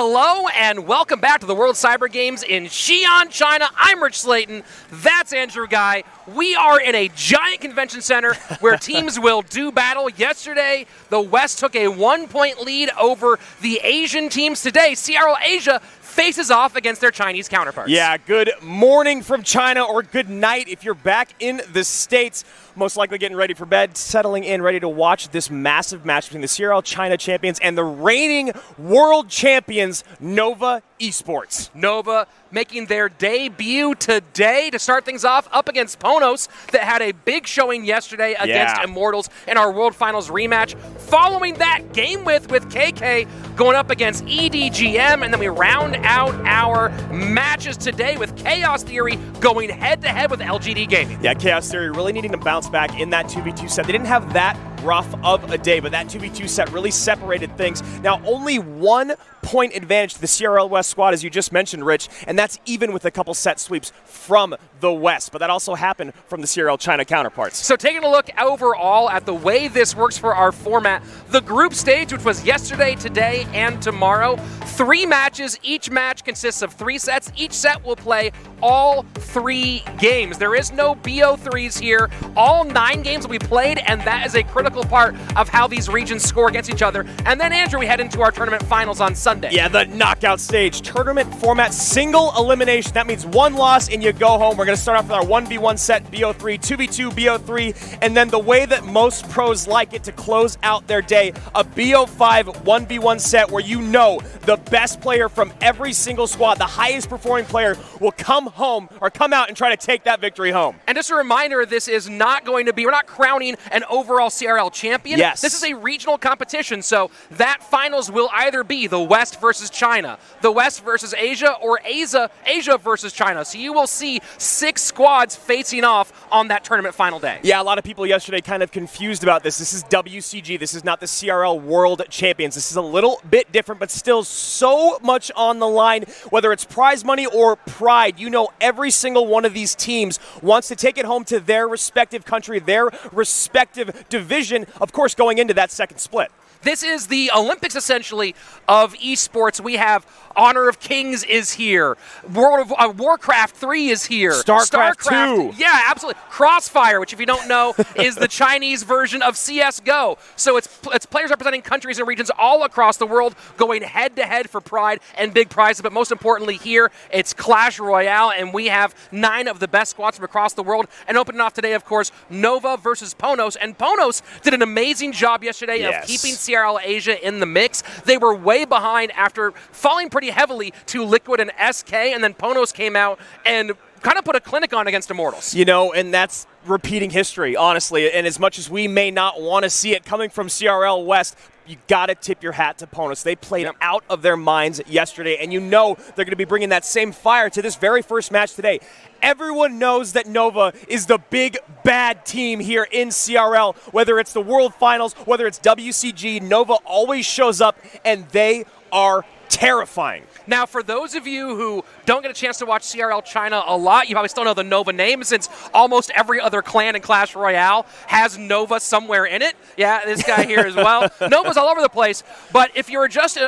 Hello and welcome back to the World Cyber Games in Xi'an, China. I'm Rich Slayton. That's Andrew Guy. We are in a giant convention center where teams will do battle. Yesterday, the West took a 1-point lead over the Asian teams. Today, CRL Asia faces off against their Chinese counterparts. Yeah, good morning from China, or good night if you're back in the States. Most likely getting ready for bed, settling in, ready to watch this massive match between the CRL China champions and the reigning world champions, Nova Esports. Nova making their debut today to start things off up against PONOS that had a big showing yesterday against Immortals in our World Finals rematch. Following that, game with KK going up against EDGM, and then we round out our matches today with Chaos Theory going head-to-head with LGD Gaming. Yeah, Chaos Theory really needing to bounce back in that 2v2 set. They didn't have that rough of a day, but that 2v2 set really separated things. Now, only 1 point advantage to the CRL West squad, as you just mentioned, Rich, and that's even with a couple set sweeps from the West, but that also happened from the CRL China counterparts. So taking a look overall at the way this works for our format, the group stage, which was yesterday, today, and tomorrow, 3 matches. Each match consists of 3 sets. Each set will play all 3 games. There is no BO3s here. All 9 games will be played, and that is a critical part of how these regions score against each other. And then, Andrew, we head into our tournament finals on Sunday. Yeah, the knockout stage. Tournament format, single elimination. That means 1 loss and you go home. We're going to start off with our 1v1 set, BO3, 2v2, BO3, and then the way that most pros like it to close out their day, a BO5 1v1 set where you know the best player from every single squad, the highest performing player, will come home or come out and try to take that victory home. And just a reminder, this is not going to be, we're not crowning an overall CRL champion. Yes. This is a regional competition, so that finals will either be the West versus China, the West versus Asia, or Asia versus China. So you will see 6 squads facing off on that tournament final day. Yeah, a lot of people yesterday kind of confused about this. This is WCG. This is not the CRL World Champions. This is a little bit different, but still so much on the line, whether it's prize money or pride. You know, every single one of these teams wants to take it home to their respective country, their respective division, of course, going into that second split. This is the Olympics, essentially, of esports. We have Honor of Kings is here. World of Warcraft 3 is here. StarCraft 2. Yeah, absolutely. Crossfire, which if you don't know, is the Chinese version of CSGO. So it's players representing countries and regions all across the world going head-to-head for pride and big prizes. But most importantly here, it's Clash Royale, and we have 9 of the best squads from across the world. And opening off today, of course, Nova versus PONOS. And PONOS did an amazing job yesterday of keeping CRL Asia in the mix. They were way behind after falling pretty heavily to Liquid and SK, and then PONOS came out and kind of put a clinic on against Immortals. You know, and that's repeating history, honestly. And as much as we may not want to see it coming from CRL West, you got to tip your hat to PONOS. They played out of their minds yesterday, and you know they're going to be bringing that same fire to this very first match today. Everyone knows that Nova is the big, bad team here in CRL. Whether it's the World Finals, whether it's WCG, Nova always shows up, and they are terrifying. Now, for those of you who don't get a chance to watch CRL China a lot, you probably still know the Nova name, since almost every other clan in Clash Royale has Nova somewhere in it. Yeah, this guy here as well. Nova's all over the place, but if you're just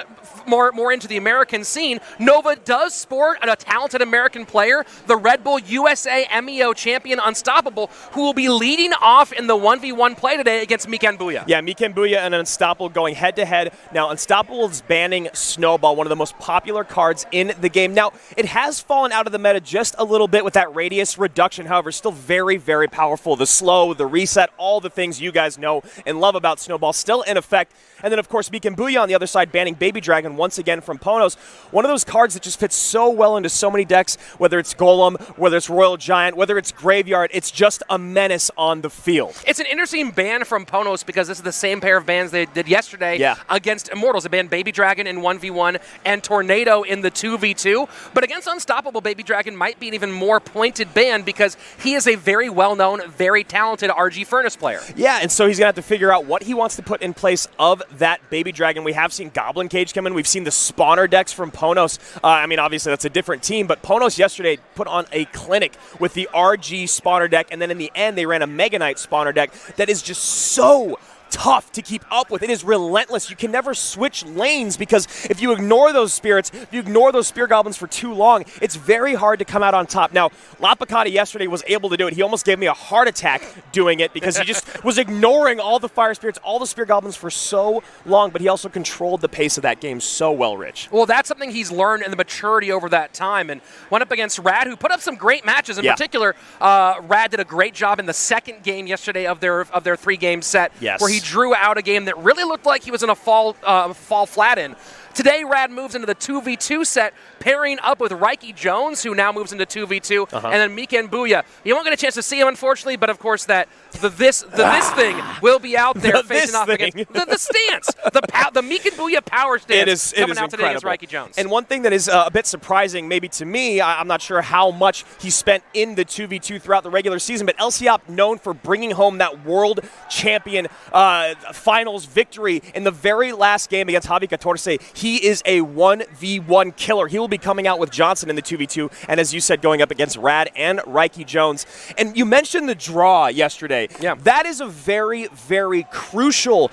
more into the American scene, Nova does sport a talented American player, the Red Bull USA MEO champion Unstoppable, who will be leading off in the 1v1 play today against Mikan Booyah. Yeah, Mikan Booyah and Unstoppable going head-to-head. Now, Unstoppable is banning Snowball, one of the most popular cards in the game. Now, it has fallen out of the meta just a little bit with that radius reduction, however, still very, very powerful. The slow, the reset, all the things you guys know and love about Snowball still in effect. And then, of course, Mikan Booyah on the other side banning Baby Dragon once again from PONOS. One of those cards that just fits so well into so many decks, whether it's Golem, whether it's Royal Giant, whether it's Graveyard, it's just a menace on the field. It's an interesting ban from PONOS because this is the same pair of bans they did yesterday against Immortals. They banned Baby Dragon in 1v1 and Tornado in the 2v2. But against Unstoppable, Baby Dragon might be an even more pointed ban because he is a very well-known, very talented RG Furnace player. Yeah, and so he's going to have to figure out what he wants to put in place of that Baby Dragon. We have seen Goblin Cage come in. We've seen the spawner decks from PONOS. I mean, obviously that's a different team, but PONOS yesterday put on a clinic with the RG spawner deck, and then in the end they ran a Mega Knight spawner deck that is just so tough to keep up with. It is relentless. You can never switch lanes because if you ignore those spirits, if you ignore those spear goblins for too long, it's very hard to come out on top. Now, Lapicata yesterday was able to do it. He almost gave me a heart attack doing it because he just was ignoring all the fire spirits, all the spear goblins for so long, but he also controlled the pace of that game so well, Rich. Well, that's something he's learned in the maturity over that time, and went up against Rad, who put up some great matches. In particular, Rad did a great job in the second game yesterday of their 3-game set, where he drew out a game that really looked like he was in a fall flat in. Today, Rad moves into the 2v2 set, pairing up with Reiki Jones, who now moves into 2v2, and then Miken Booyah. You won't get a chance to see him, unfortunately, but of course that this thing will be out there facing off against the stance. The Miken Booyah power stance coming out today against Reiki Jones. And one thing that is a bit surprising, maybe to me, I'm not sure how much he spent in the 2v2 throughout the regular season, but Xi'an, known for bringing home that world champion finals victory in the very last game against Javi Catorce. He is a 1v1 killer. He will be coming out with Johnson in the 2v2, and as you said, going up against Rad and Reiki Jones. And you mentioned the draw yesterday. Yeah. That is a very, very crucial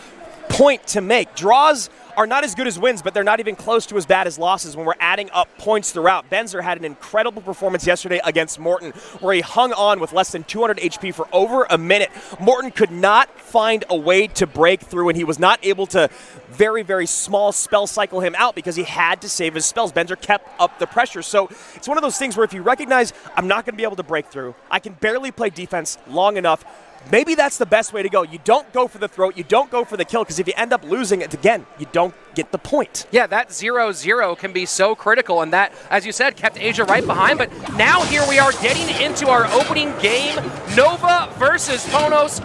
point to make. Draws are not as good as wins, but they're not even close to as bad as losses when we're adding up points throughout. Benzer had an incredible performance yesterday against Morton, where he hung on with less than 200 HP for over a minute. Morton could not find a way to break through, and he was not able to very, very small spell cycle him out because he had to save his spells. Benzer kept up the pressure. So it's one of those things where if you recognize, I'm not going to be able to break through, I can barely play defense long enough, maybe that's the best way to go. You don't go for the throat. You don't go for the kill, because if you end up losing it again, you don't get the point. Yeah, that 0-0 can be so critical, and that, as you said, kept Asia right behind. But now here we are getting into our opening game, Nova versus PONOS.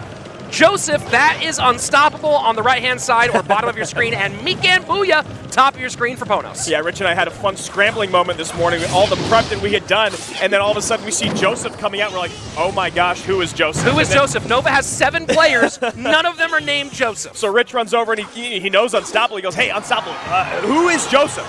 Joseph, that is unstoppable on the right-hand side or bottom of your screen, and Miken Booyah, top of your screen for PONOS. Yeah, Rich and I had a fun scrambling moment this morning with all the prep that we had done, and then all of a sudden we see Joseph coming out, and we're like, oh my gosh, who is Joseph? Who is Joseph? Nova has 7 players. None of them are named Joseph. So Rich runs over, and he knows Unstoppable. He goes, hey, Unstoppable, who is Joseph?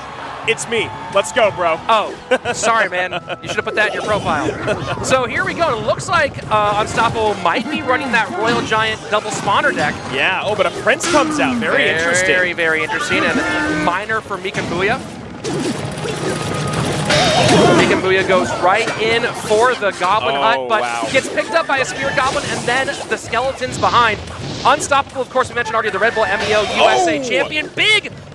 It's me. Let's go, bro. Oh, sorry, man. You should have put that in your profile. So here we go. It looks like Unstoppable might be running that Royal Giant double spawner deck. Yeah. Oh, but a Prince comes out. Very interesting. Very, very interesting. And minor for Miken Booyah. Miken Booyah goes right in for the Goblin Hut, but gets picked up by a Spear Goblin and then the Skeletons behind. Unstoppable, of course, we mentioned already, the Red Bull MEO USA champion.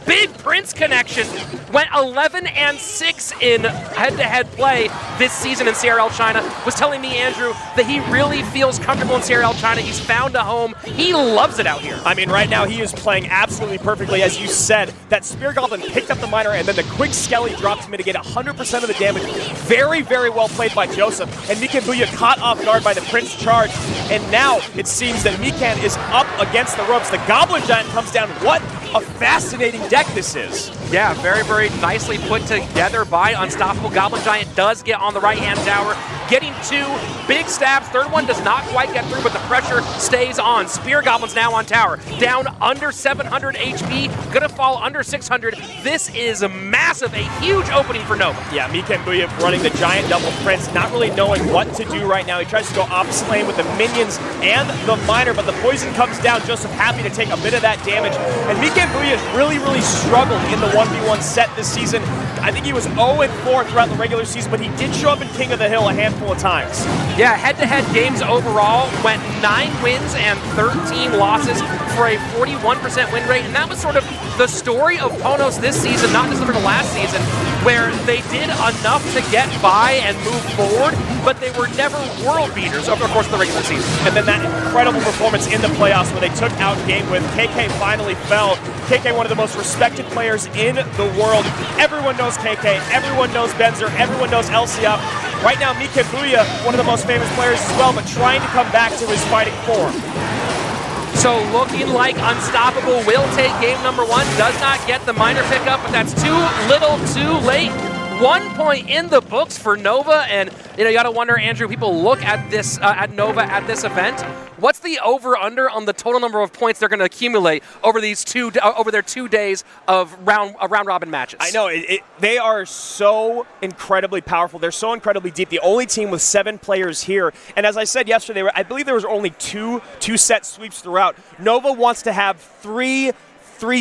Big Prince connection. Went 11-6 in head-to-head play this season in CRL China. Was telling me, Andrew, that he really feels comfortable in CRL China. He's found a home. He loves it out here. I mean, right now he is playing absolutely perfectly. As you said, that Spear Goblin picked up the minor, and then the quick Skelly dropped to mitigate 100% of the damage. Very, very well played by Joseph. And Miken Booyah caught off guard by the Prince charge. And now it seems that Miken is up against the ropes. The Goblin Giant comes down. What a fascinating deck this is. Yeah, very, very nicely put together by Unstoppable. Goblin Giant does get on the right-hand tower, getting 2 big stabs. Third one does not quite get through, but the pressure stays on. Spear Goblin's now on tower, down under 700 HP, gonna fall under 600. This is a massive, a huge opening for Nova. Yeah, Miken Booyah running the Giant double Prince, not really knowing what to do right now. He tries to go opposite lane with the minions and the minor, but the poison comes down. Joseph happy to take a bit of that damage. And Miken Booyah really, really struggled in the 1v1 set this season. I think he was 0-4 throughout the regular season, but he did show up in King of the Hill a handful of times. Yeah, head-to-head games overall went 9 wins and 13 losses for a 41% win rate, and that was sort of the story of PONOS this season, not dissimilar to last season, where they did enough to get by and move forward, but they were never world beaters over the course of the regular season. And then that incredible performance in the playoffs where they took out Game With. KK finally fell. KK, one of the most respected players in the world. Everyone knows KK, everyone knows Benzer, everyone knows Xi'an. Right now, Miken Booyah, one of the most famous players as well, but trying to come back to his fighting form. So looking like Unstoppable will take game number 1. Does not get the minor pickup, but that's too little too late. 1 point in the books for Nova, and you got to wonder, Andrew, people look at this at Nova at this event. What's the over/under on the total number of points they're going to accumulate over their 2 days of round robin matches? I know they are so incredibly powerful. They're so incredibly deep. The only team with 7 players here, and as I said yesterday, I believe there was only two set sweeps throughout. Nova wants to have three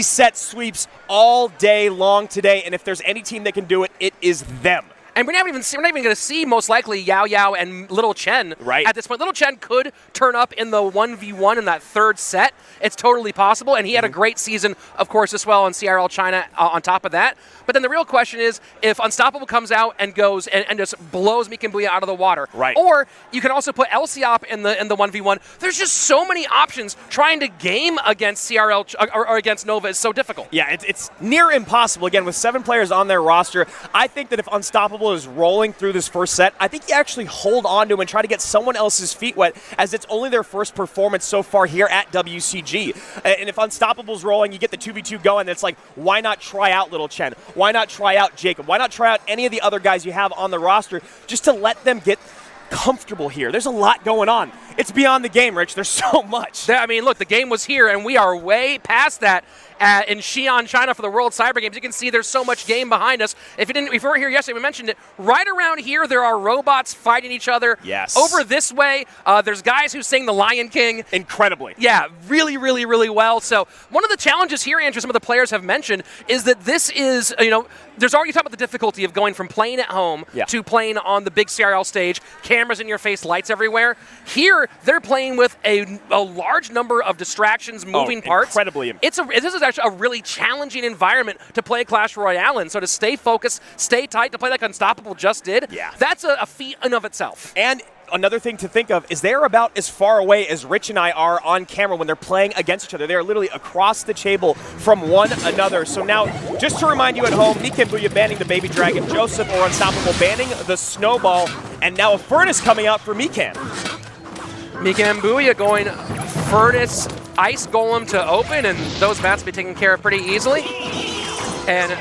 set sweeps all day long today, and if there's any team that can do it, it is them. And we're not even going to see, most likely, Yao Yao and Little Chen at this point. Little Chen could turn up in the 1v1 in that third set. It's totally possible, and he had a great season, of course, as well in CRL China on top of that. But then the real question is, if Unstoppable comes out and goes and just blows Mikan Booyah out of the water, or you can also put Elsiop in the 1v1. There's just so many options. Trying to game against CRL or against Nova is so difficult. Yeah, it's near impossible. Again, with 7 players on their roster, I think that if Unstoppable is rolling through this first set, I think you actually hold on to him and try to get someone else's feet wet, as it's only their first performance so far here at WCG. And if Unstoppable's rolling, you get the 2v2 going, it's like, why not try out Little Chen? Why not try out Jacob? Why not try out any of the other guys you have on the roster just to let them get comfortable here? There's a lot going on. It's beyond the game, Rich. There's so much. I mean, look, the game was here, and we are way past that. In Xi'an, China for the World Cyber Games. You can see there's so much game behind us. If you weren't here yesterday, we mentioned it. Right around here, there are robots fighting each other. Yes. Over this way, there's guys who sing the Lion King. Incredibly. Yeah, really, really, really well. So one of the challenges here, Andrew, some of the players have mentioned, is that this is, there's already talk about the difficulty of going from playing at home to playing on the big CRL stage, cameras in your face, lights everywhere. Here, they're playing with a large number of distractions, moving parts. Incredibly. This is actually a really challenging environment to play Clash Royale in. So to stay focused, stay tight, to play like Unstoppable just did, that's a feat in of itself. And another thing to think of is they're about as far away as Rich and I are on camera when they're playing against each other. They're literally across the table from one another. So now, just to remind you at home, Mikan Booyah banning the Baby Dragon, Joseph or Unstoppable banning the Snowball, and now a Furnace coming out for Mikan. Mikan Booyah going Furnace, Ice Golem to open, and those bats will be taken care of pretty easily. And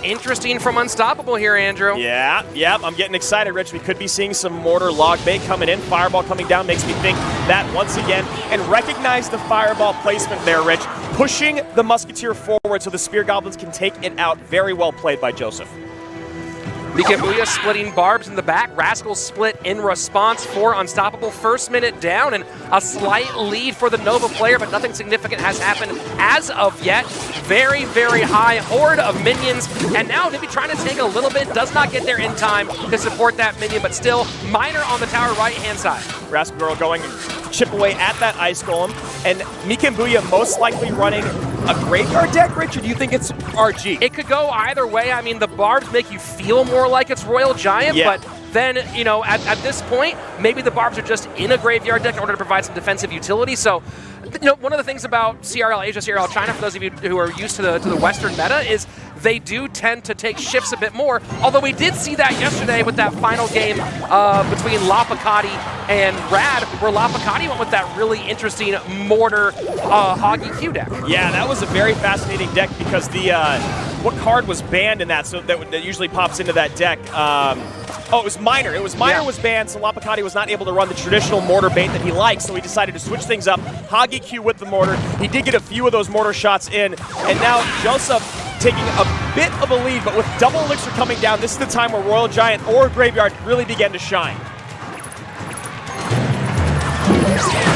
interesting from Unstoppable here, Andrew. Yeah, I'm getting excited, Rich. We could be seeing some Mortar Log Bait coming in. Fireball coming down makes me think that once again. And recognize the Fireball placement there, Rich. Pushing the Musketeer forward so the Spear Goblins can take it out. Very well played by Joseph. Mikan Booyah splitting barbs in the back. Rascals split in response for Unstoppable. First minute down and a slight lead for the Nova player, but nothing significant has happened as of yet. Very, very high horde of minions, and now maybe trying to take a little bit. Does not get there in time to support that minion, but still Miner on the tower right-hand side. Rascal Girl going chip away at that Ice Golem, and Mikan Booyah most likely running a Graveyard deck, Rich, or do you think it's RG? It could go either way. I mean, the barbs make you feel more like it's Royal Giant, but then, at this point, maybe the barbs are just in a Graveyard deck in order to provide some defensive utility. So, one of the things about CRL Asia, CRL China, for those of you who are used to the Western meta, is they do tend to take shifts a bit more. Although we did see that yesterday with that final game between Lapakati and Rad, where Lapakati went with that really interesting Mortar Hoggy Q deck. Yeah, that was a very fascinating deck because the what card was banned in that? So that usually pops into that deck. Oh, it was Miner. Miner was banned, so Lapakati was not able to run the traditional Mortar bait that he likes, so he decided to switch things up. Hoggy Q with the Mortar. He did get a few of those Mortar shots in, and now Joseph taking a bit of a lead, but with double Elixir coming down, this is the time where Royal Giant or Graveyard really began to shine.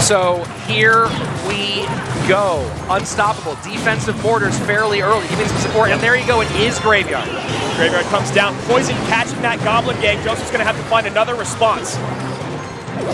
So here we go. Unstoppable. Defensive Mortars fairly early, giving some support, and there you go, it is Graveyard. Graveyard comes down. Poison catching that Goblin Gang. Joseph's going to have to find another response.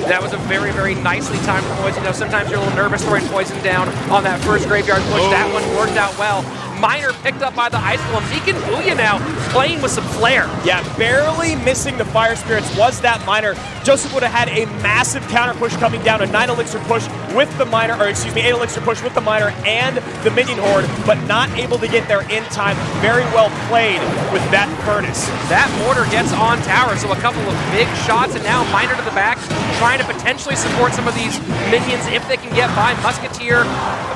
That was a very, very nicely timed Poison. Sometimes you're a little nervous throwing Poison down on that first Graveyard push. That one worked out well. Miner picked up by the Ice Golem. Mikan Booyah now playing with some flair. Yeah, barely missing the Fire Spirits was that Miner. Joseph would have had a massive counter push coming down, a 9 Elixir push with the Miner, or excuse me, 8 Elixir push with the Miner and the Minion Horde, but not able to get there in time. Very well played with that Furnace. That Mortar gets on tower, so a couple of big shots, and now Miner to the back, trying to potentially support some of these minions if they can get by. Musketeer,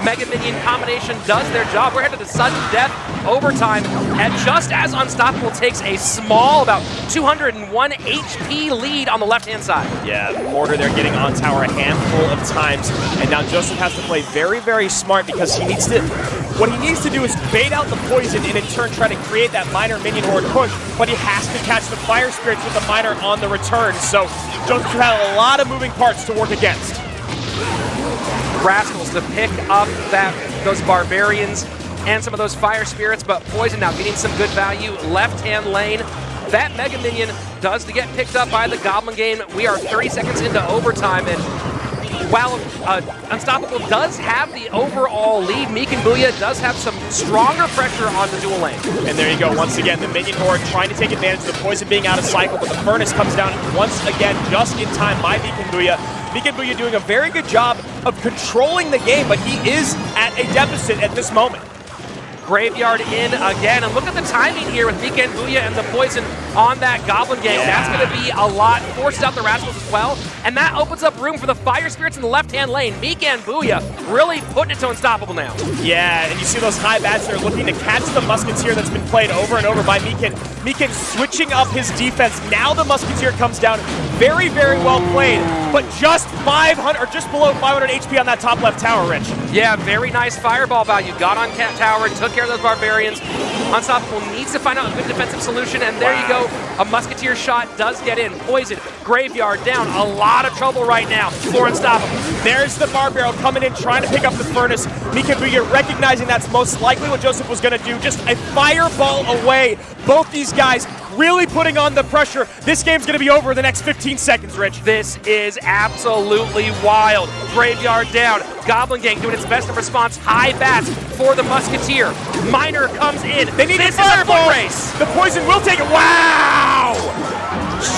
Mega Minion combination does their job. We're headed to sudden death overtime, and just as Unstoppable takes a small, about 201 HP lead on the left-hand side. Yeah, Mortar there getting on tower a handful of times, and now Joseph has to play very, very smart because he needs to, what he needs to do is bait out the poison and in turn try to create that minor minion horde push, but he has to catch the fire spirits with the minor on the return, so Joseph had a lot of moving parts to work against. Rascals to pick up those barbarians and some of those fire spirits, but Poison now getting some good value. Left-hand lane. That Mega Minion does to get picked up by the Goblin game. We are 30 seconds into overtime, and while Unstoppable does have the overall lead, Meek and Booyah does have some stronger pressure on the dual lane. And there you go, once again, the Minion Horde trying to take advantage of the Poison being out of cycle, but the Furnace comes down once again just in time by Meek and Booyah. Meek and Booyah doing a very good job of controlling the game, but he is at a deficit at this moment. Graveyard in again, and look at the timing here with Meek and Booyah and the Poison on that Goblin game. Yeah. That's going to be a lot. Forces out the Rascals as well, and that opens up room for the Fire Spirits in the left-hand lane. Meek and Booyah really putting it to Unstoppable now. Yeah, and you see those high bats there looking to catch the Musketeer that's been played over and over by Meekin. Meekin switching up his defense. Now the Musketeer comes down. Very, very well played, but just 500 or just below 500 HP on that top left tower, Rich. Yeah, very nice fireball value. Got on Cat Tower and took care of those barbarians. Unstoppable needs to find out a good defensive solution, and there you go. A Musketeer shot does get in. Poison, Graveyard down. A lot of trouble right now for Unstoppable. There's the Bar Barrel coming in, trying to pick up the Furnace. Meek and Booyah recognizing that's most likely what Joseph was going to do. Just a fireball away. Both these guys really putting on the pressure. This game's going to be over in the next 15 seconds, Rich. This is absolutely wild. Graveyard down. Goblin Gang doing its best in response. High bats for the Musketeer. Miner comes in. They need this a fireball. race. The Poison will take it. Wow!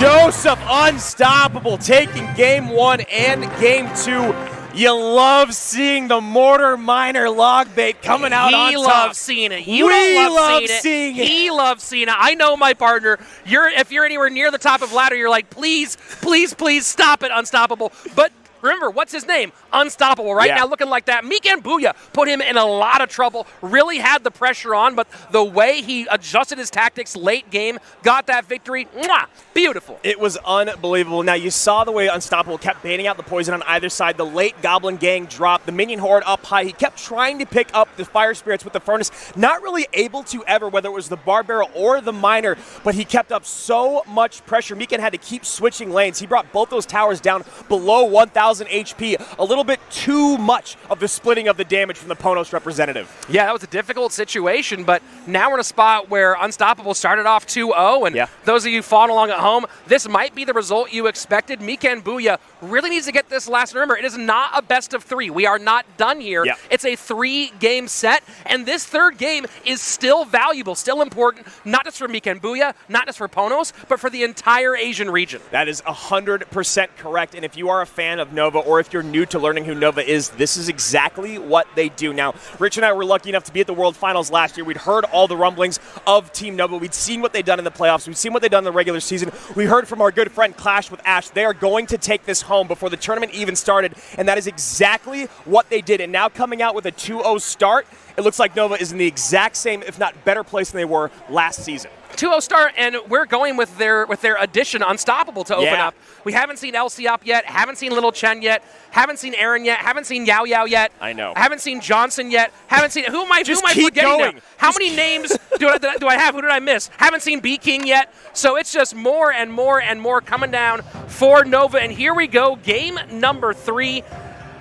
Joseph Unstoppable taking game one and game two. You love seeing the Mortar Miner log bait coming out on top. He loves seeing it. You we don't love seeing it. He loves seeing it. I know my partner. If you're anywhere near the top of ladder, you're like, please, please, please stop it, Unstoppable. But remember, what's his name? Unstoppable. Right now looking like that. Meek and Booyah put him in a lot of trouble. Really had the pressure on, but the way he adjusted his tactics late game, got that victory. Mwah! Beautiful. It was unbelievable. Now, you saw the way Unstoppable kept baiting out the Poison on either side. The late Goblin Gang dropped. The Minion Horde up high. He kept trying to pick up the Fire Spirits with the Furnace. Not really able to ever, whether it was the Bar Barrel or the Miner, but he kept up so much pressure. Meekin had to keep switching lanes. He brought both those towers down below 1,000 HP. A little bit too much of the splitting of the damage from the PONOS representative. Yeah, that was a difficult situation, but now we're in a spot where Unstoppable started off 2-0, and those of you following along at home, this might be the result you expected. Meek and Booyah really needs to get this last. Remember, it is not a best of three. We are not done here. It's a 3-game set, and this third game is still valuable, still important, not just for Meek and Booyah, not just for PONOS, but for the entire Asian region. That is 100% correct, and if you are a fan of Nova, or if you're new to learning who Nova is, this is exactly what they do. Now, Rich and I were lucky enough to be at the World Finals last year. We'd heard all the rumblings of Team Nova. We'd seen what they'd done in the playoffs. We'd seen what they'd done in the regular season. We heard from our good friend Clash with Ash. They are going to take this home before the tournament even started, and that is exactly what they did. And now coming out with a 2-0 start, it looks like Nova is in the exact same, if not better place than they were last season. 2-0 start, and we're going with their addition, Unstoppable, to open up. We haven't seen Elsie up yet, haven't seen Little Chen yet, haven't seen Aaron yet, haven't seen Yao Yao yet. I know. Haven't seen Johnson yet, haven't seen... Who am I forgetting going. now? How many names do I have? Who did I miss? Haven't seen B King yet. So it's just more and more and more coming down for Nova, and here we go, game number 3.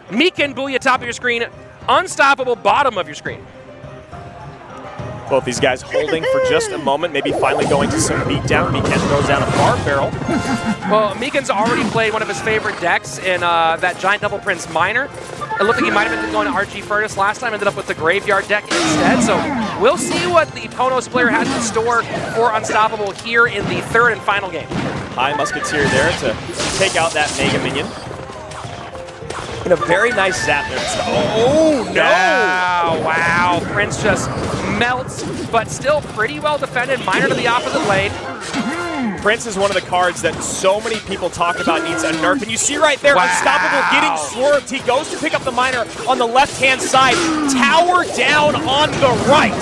Meek and Booyah, top of your screen. Unstoppable, bottom of your screen. Both these guys holding for just a moment, maybe finally going to some beatdown. Meekin throws down a Bar Barrel. Well, Meekin's already played one of his favorite decks in that Giant Double Prince Miner. It looked like he might have been going to RG Furnace last time, ended up with the Graveyard deck instead. So we'll see what the PONOS player has in store for Unstoppable here in the third and final game. High Musketeer there to take out that Mega Minion. And a very nice zap there. Oh, no! Wow, Prince just melts, but still pretty well defended. Miner to the opposite lane. Prince is one of the cards that so many people talk about needs a nerf. And you see right there, Wow. Unstoppable getting swerved. He goes to pick up the miner on the left-hand side. Tower down on the right.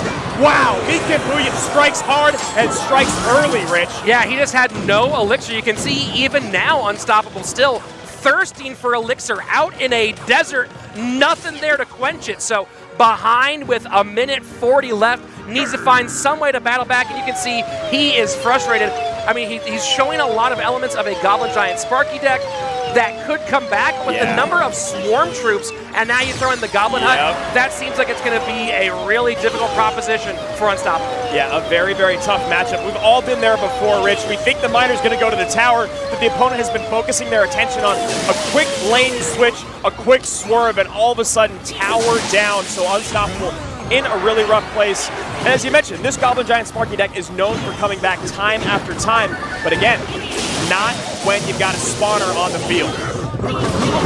Wow, Mikenbuya strikes hard and strikes early, Rich. Yeah, he just had no elixir. You can see even now Unstoppable still thirsting for elixir out in a desert. Nothing there to quench it. So behind with a minute 40 left, needs to find some way to battle back, and you can see he is frustrated. I mean, he's showing a lot of elements of a Goblin Giant Sparky deck that could come back with the number of swarm troops, and now you throw in the Goblin Hut. That seems like it's going to be a really difficult proposition for Unstoppable. Yeah, a very, very tough matchup. We've all been there before, Rich. We think the miner's going to go to the tower, but the opponent has been focusing their attention on a quick lane switch, a quick swerve, and all of a sudden tower down. So Unstoppable in a really rough place. And as you mentioned, this Goblin Giant Sparky deck is known for coming back time after time, but again, not when you've got a spawner on the field.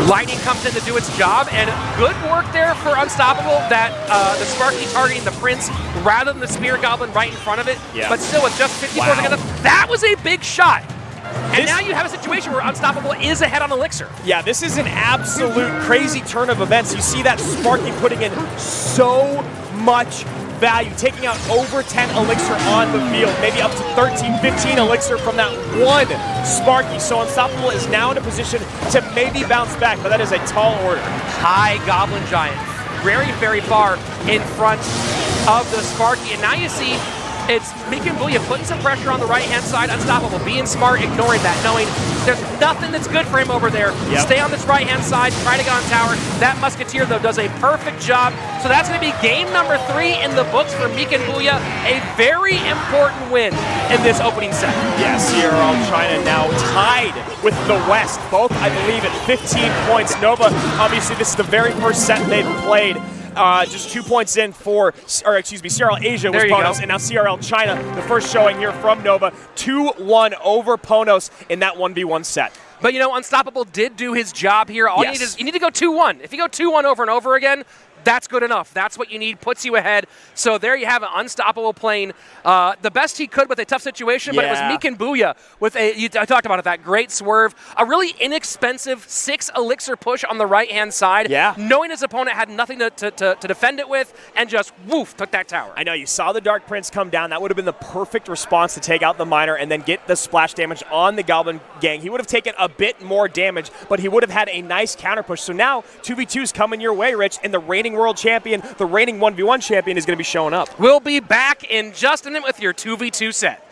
Lightning comes in to do its job, and good work there for Unstoppable, that the Sparky targeting the Prince rather than the Spear Goblin right in front of it. But still, with just 54 seconds left, that was a big shot. And now you have a situation where Unstoppable is ahead on Elixir. Yeah, this is an absolute crazy turn of events. You see that Sparky putting in so much value, taking out over 10 elixir on the field, maybe up to 13, 15 elixir from that one Sparky. So Unstoppable is now in a position to maybe bounce back, but that is a tall order. High Goblin Giant, very, very far in front of the Sparky. And now you see it's Mikenbuya putting some pressure on the right-hand side. Unstoppable being smart, ignoring that, knowing there's nothing that's good for him over there. Stay on this right-hand side, try to get on tower. That Musketeer, though, does a perfect job. So that's going to be game number 3 in the books for Mikenbuya. A very important win in this opening set. Yeah, CRL China now tied with the West, both, I believe, at 15 points. Nova, obviously, this is the very first set they've played. Just 2 points in for, or excuse me, CRL Asia was PONOS, and now CRL China, the first showing here from Nova, 2-1 over PONOS in that 1v1 set. But, you know, Unstoppable did do his job here. All you need is, you need to go 2-1. If you go 2-1 over and over again, that's good enough. That's what you need, puts you ahead. So there you have it, Unstoppable playing the best he could with a tough situation, but it was Mikenbuya with I talked about it, that great swerve, a really inexpensive 6 elixir push on the right-hand side, knowing his opponent had nothing to defend it with, and just, woof, took that tower. I know, you saw the Dark Prince come down. That would have been the perfect response to take out the miner and then get the splash damage on the Goblin Gang. He would have taken a bit more damage, but he would have had a nice counter push. So now 2v2's coming your way, Rich, and the reigning world champion, the reigning 1v1 champion is going to be showing up. We'll be back in just a minute with your 2v2 set.